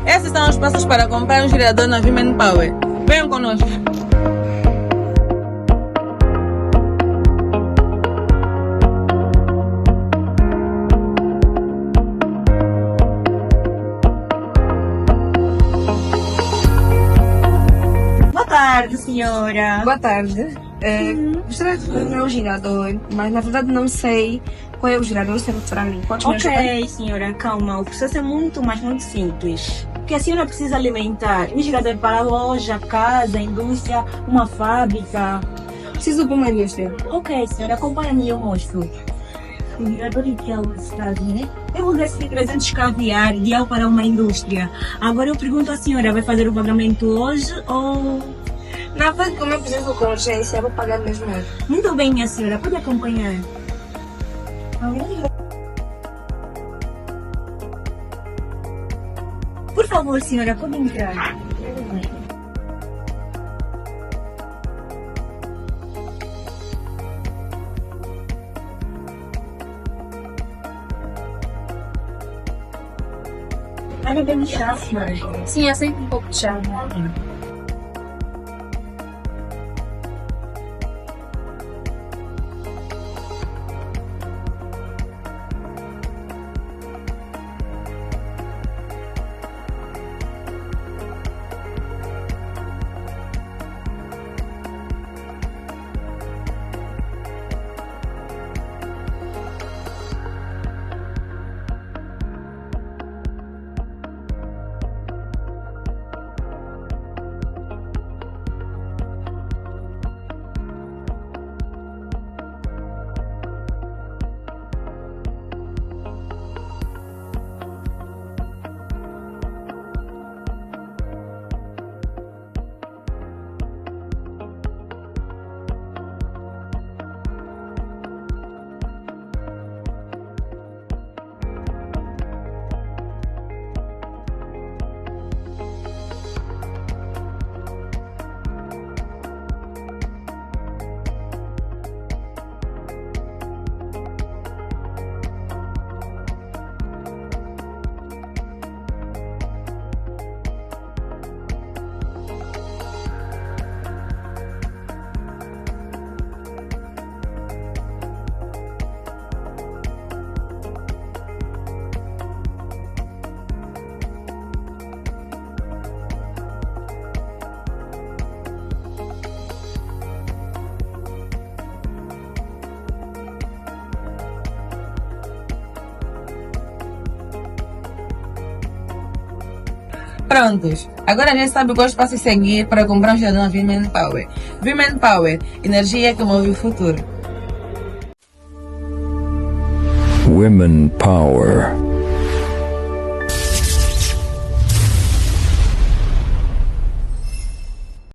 Esses são os passos para comprar um gerador na VMEN Power. Venham conosco. Boa tarde, senhora. Boa tarde. Gostaria de comprar um gerador, mas na verdade não sei qual é o gerador certo para mim. Pode me ajudar? Ok, senhora, calma. O processo é muito simples. O que a senhora precisa alimentar? Um gerador para a loja, casa, indústria, uma fábrica. Preciso de uma indústria. Ok, senhora, acompanha-me e eu mostro. O gerador ideal está, né? Eu vou gastar 300 caviar, ideal para uma indústria. Agora eu pergunto à senhora, vai fazer o pagamento hoje ou... Na verdade, como eu preciso com urgência, eu vou pagar mesmo hoje. Muito bem, minha senhora, pode acompanhar. Por favor, senhora, pode entrar. Ainda bem chá, senhora. Sim, aceito um pouco de chá. Prontos. Agora a gente sabe quais passos seguir para comprar um gerador na VMEN Power. VMEN Power, energia que move o futuro. Women Power.